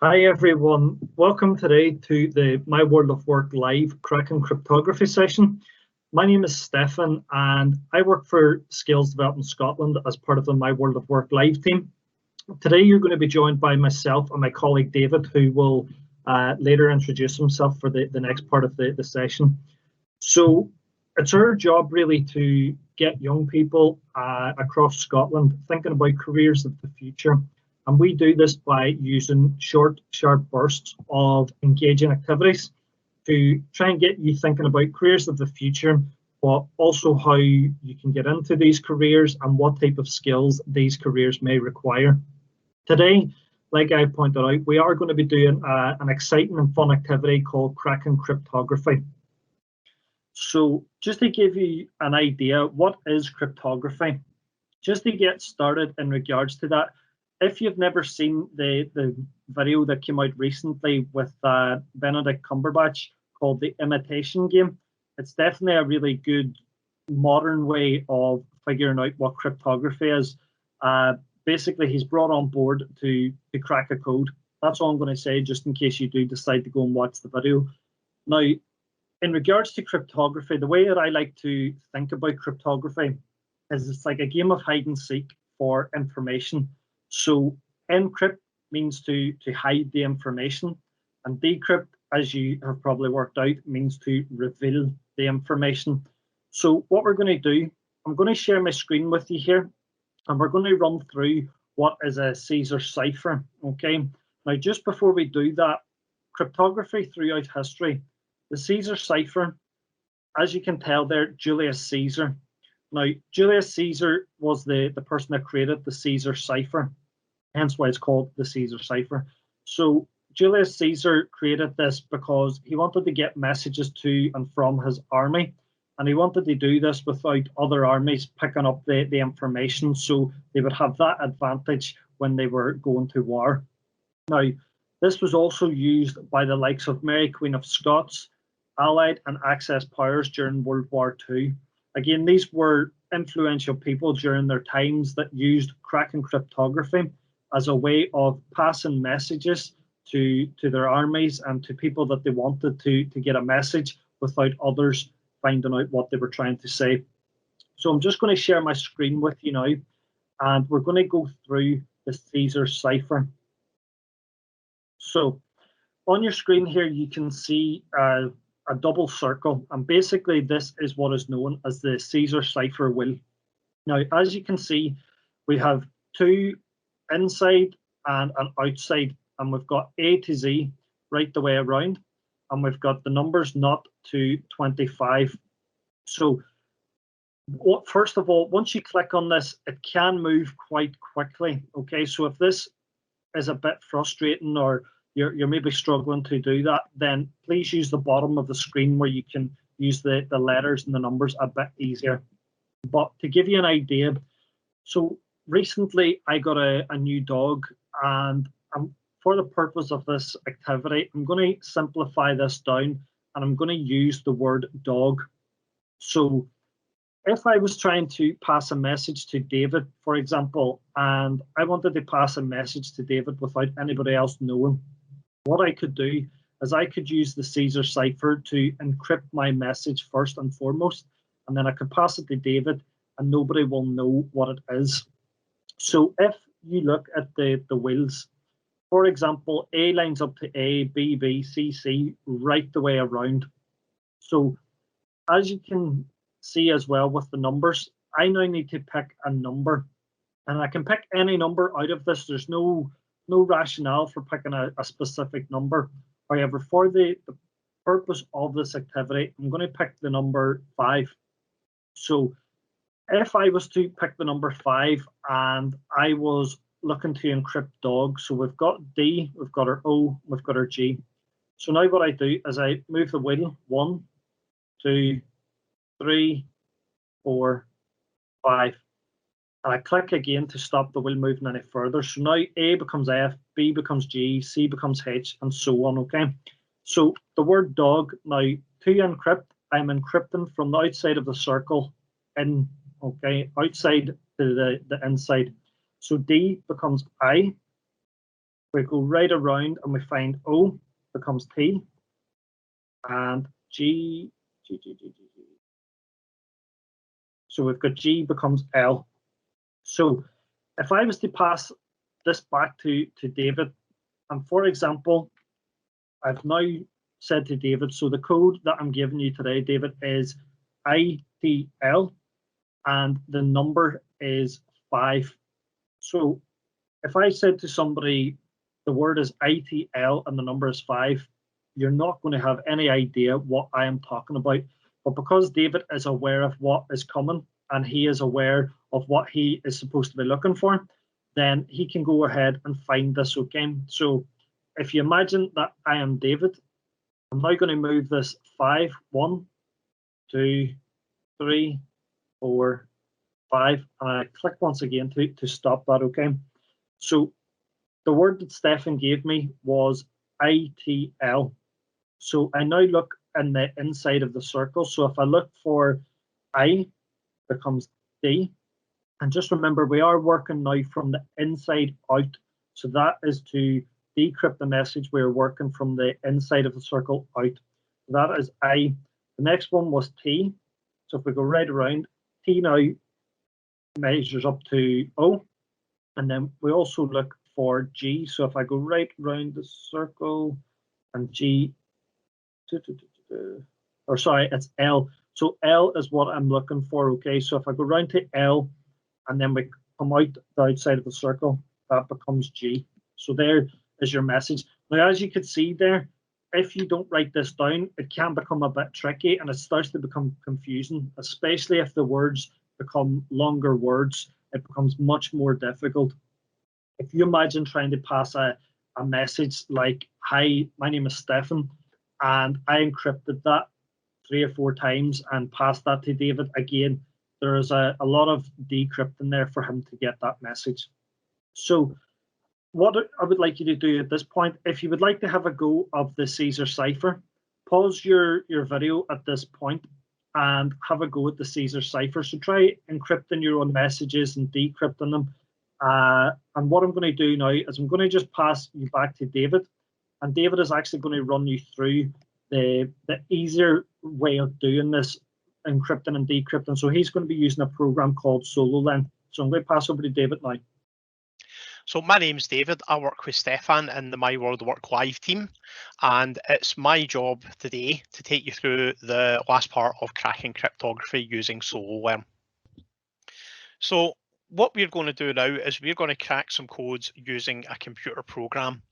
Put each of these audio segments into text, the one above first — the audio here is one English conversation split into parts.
Hi everyone, welcome today to the My World of Work live Kraken Cryptography session. My name is Stefan and I work for Skills Development Scotland as part of the My World of Work live team. Today you're going to be joined by myself and my colleague David, who will later introduce himself for the next part of the session. So it's our job really to get young people across Scotland thinking about careers of the future. And we do this by using short, sharp bursts of engaging activities to try and get you thinking about careers of the future, but also how you can get into these careers and what type of skills these careers may require. Today, like I pointed out, we are going to be doing an exciting and fun activity called Kraken Cryptography. So just to give you an idea, what is cryptography? Just to get started in regards to that, if you've never seen the video that came out recently with Benedict Cumberbatch called The Imitation Game, it's definitely a really good modern way of figuring out what cryptography is. Basically, he's brought on board to crack a code. That's all I'm going to say, just in case you do decide to go and watch the video. Now, in regards to cryptography, the way that I like to think about cryptography is it's like a game of hide and seek for information. So encrypt means to hide the information, and decrypt, as you have probably worked out, means to reveal the information. So what we're going to do, I'm going to share my screen with you here, and we're going to run through what is a Caesar cipher. Okay. Now, just before we do that, cryptography throughout history, the Caesar cipher, as you can tell there, Julius Caesar. Now, Julius Caesar was the person that created the Caesar cipher, hence why it's called the Caesar cipher. So Julius Caesar created this because he wanted to get messages to and from his army, and he wanted to do this without other armies picking up the information, so they would have that advantage when they were going to war. Now, this was also used by the likes of Mary Queen of Scots, Allied and Axis powers during World War II. Again, these were influential people during their times that used Kraken cryptography as a way of passing messages to their armies and to people that they wanted to get a message without others finding out what they were trying to say. So I'm just going to share my screen with you now, and we're going to go through the Caesar cipher. So on your screen here, you can see a double circle, and basically this is what is known as the Caesar cipher wheel. Now, as you can see, we have two inside and an outside, and we've got A to Z right the way around, and we've got the numbers 0 to 25. So first of all, once you click on this, it can move quite quickly. Okay, so if this is a bit frustrating or you're maybe struggling to do that, then please use the bottom of the screen where you can use the letters and the numbers a bit easier. But to give you an idea, so recently I got a new dog, and for the purpose of this activity, I'm going to simplify this down and I'm going to use the word dog. So if I was trying to pass a message to David, for example, and I wanted to pass a message to David without anybody else knowing, what I could do is I could use the Caesar cipher to encrypt my message first and foremost, and then I could pass it to David and nobody will know what it is. So if you look at the wheels, for example, A lines up to A, B, B, C, C, right the way around. So as you can see as well with the numbers, I now need to pick a number, and I can pick any number out of this. There's no rationale for picking a specific number. However, for the purpose of this activity, I'm going to pick the number 5. So if I was to pick the number 5 and I was looking to encrypt dog, so we've got D, we've got our O, we've got our G. So now what I do is I move the wheel 1, 2, 3, 4, 5. And I click again to stop the wheel moving any further. So now A becomes F, B becomes G, C becomes H, and so on, okay? So the word dog, now to encrypt, I'm encrypting from the outside of the circle in, okay, outside to the inside. So D becomes I, We go right around and we find O becomes T, and G. So we've got G becomes L. So if I was to pass this back to David, and for example, I've now said to David, so the code that I'm giving you today, David, is ITL, and the number is 5. So if I said to somebody, the word is ITL and the number is 5, you're not going to have any idea what I am talking about. But because David is aware of what is coming and he is aware of what he is supposed to be looking for, then he can go ahead and find this. Okay, so if you imagine that I am David, I'm now going to move this 5, 1, 2, 3, 4, 5, and I click once again to stop that. Okay, so the word that Stefan gave me was ITL. So I now look in the inside of the circle. So if I look for I, becomes D. And just remember, we are working now from the inside out. So that is to decrypt the message. We're working from the inside of the circle out. So that is I. The next one was T. So if we go right around, T now measures up to O. And then we also look for G. So if I go right around the circle and G, or sorry, it's L. So L is what I'm looking for. Okay, so if I go round to L and then we come out the outside of the circle, that becomes G. So there is your message. Now, as you can see there, if you don't write this down, it can become a bit tricky and it starts to become confusing, especially if the words become longer words. It becomes much more difficult. If you imagine trying to pass a message like, hi, my name is Stefan, and I encrypted that 3 or 4 times and passed that to David again, there is a lot of decrypting there for him to get that message. So what I would like you to do at this point, if you would like to have a go of the Caesar Cipher, pause your video at this point and have a go at the Caesar Cipher. So try encrypting your own messages and decrypting them. And what I'm going to do now is I'm going to just pass you back to David, and David is actually going to run you through the easier way of doing this encrypting and decrypting. So he's going to be using a program called SoloLen. So I'm going to pass over to David now. So my name's David. I work with Stefan in the My World of Work Live team, and it's my job today to take you through the last part of cracking cryptography using SoloLen. So what we're going to do now is we're going to crack some codes using a computer program.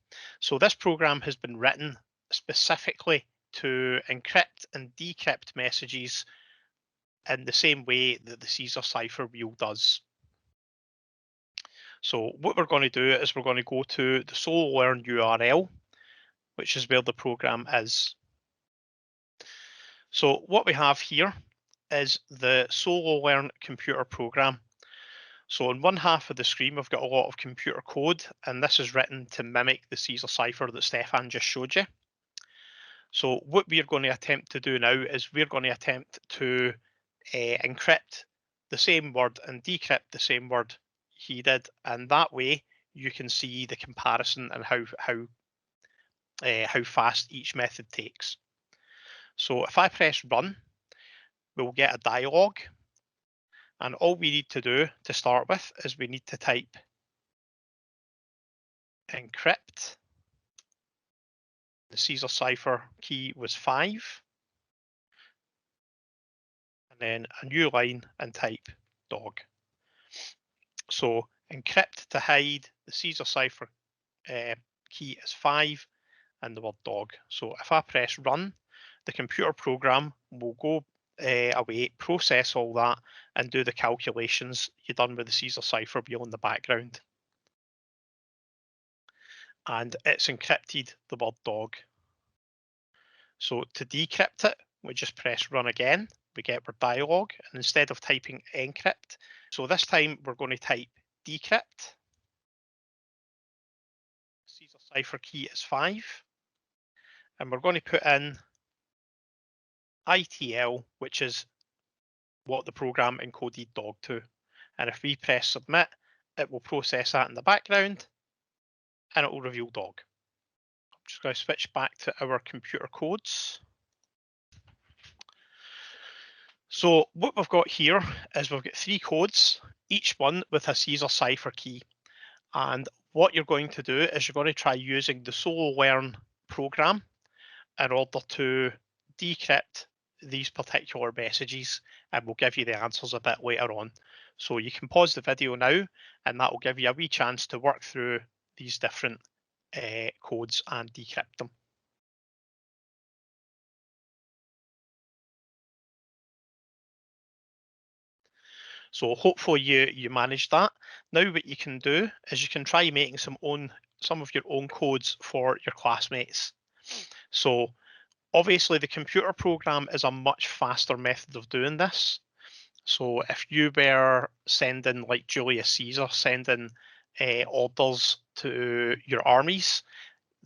So this program has been written specifically to encrypt and decrypt messages in the same way that the Caesar Cipher wheel does. So what we're going to do is we're going to go to the SoloLearn URL, which is where the program is. So what we have here is the SoloLearn computer program. So on one half of the screen, we've got a lot of computer code, and this is written to mimic the Caesar Cipher that Stefan just showed you. So what we're going to attempt to do now is we're going to attempt to encrypt the same word and decrypt the same word he did, and that way you can see the comparison and how fast each method takes. So if I press run, we'll get a dialog, and all we need to do to start with is we need to type encrypt. The Caesar Cipher key was 5, and then a new line and type dog. So encrypt to hide, the Caesar Cipher key is 5 and the word dog. So if I press run, the computer program will go away, process all that, and do the calculations you've done with the Caesar Cipher wheel in the background. And it's encrypted the word dog. So to decrypt it, we just press run again. We get our dialog, and instead of typing encrypt, so this time we're going to type decrypt. Caesar Cipher key is 5, and we're going to put in ITL, which is what the program encoded dog to. And if we press submit, it will process that in the background, and it will reveal dog. I'm just going to switch back to our computer codes. So what we've got here is we've got 3 codes, each one with a Caesar cipher key. And what you're going to do is you're going to try using the solo learn program in order to decrypt these particular messages, and we'll give you the answers a bit later on. So you can pause the video now, and that will give you a wee chance to work through these different codes and decrypt them. So hopefully you managed that. Now what you can do is you can try making some of your own codes for your classmates. So obviously the computer program is a much faster method of doing this. So if you were sending, like Julius Caesar, sending orders to your armies,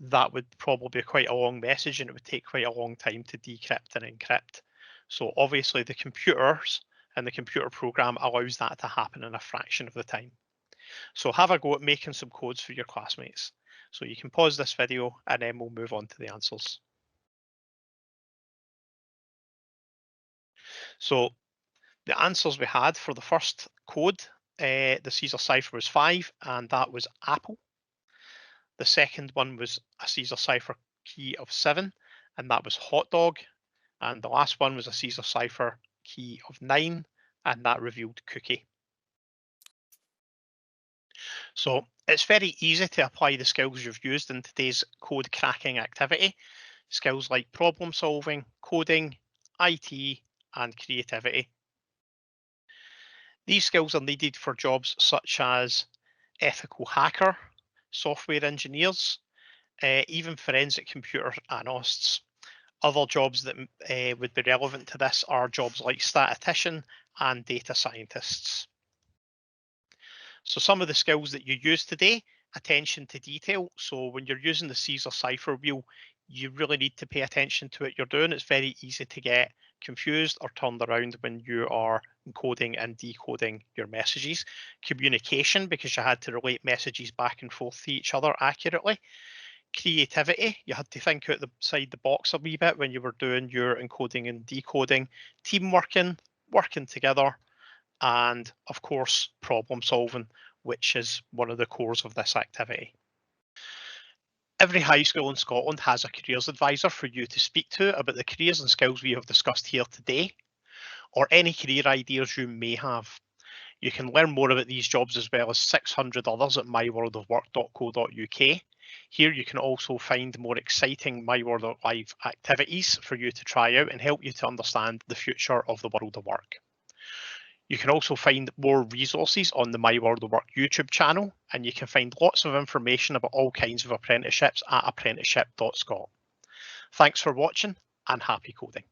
that would probably be quite a long message and it would take quite a long time to decrypt and encrypt. So obviously the computers and the computer program allows that to happen in a fraction of the time. So have a go at making some codes for your classmates. So you can pause this video and then we'll move on to the answers. So the answers we had for the first code, the Caesar cipher was 5, and that was apple. The second one was a Caesar cipher key of 7, and that was hot dog. And the last one was a Caesar cipher key of 9, and that revealed cookie. So it's very easy to apply the skills you've used in today's code cracking activity. Skills like problem solving, coding, IT, and creativity. These skills are needed for jobs such as ethical hacker, software engineers, even forensic computer analysts. Other jobs that would be relevant to this are jobs like statistician and data scientists. So some of the skills that you use today, attention to detail. So when you're using the Caesar cipher wheel, you really need to pay attention to what you're doing. It's very easy to get confused or turned around when you are encoding and decoding your messages. Communication, because you had to relate messages back and forth to each other accurately. Creativity, you had to think outside the box a wee bit when you were doing your encoding and decoding. Teamwork, working together, and of course problem solving, which is one of the cores of this activity. Every high school in Scotland has a careers advisor for you to speak to about the careers and skills we have discussed here today, or any career ideas you may have. You can learn more about these jobs as well as 600 others at myworldofwork.co.uk. Here you can also find more exciting My World of Live activities for you to try out and help you to understand the future of the world of work. You can also find more resources on the My World of Work YouTube channel, and you can find lots of information about all kinds of apprenticeships at apprenticeship.scot. Thanks for watching and happy coding.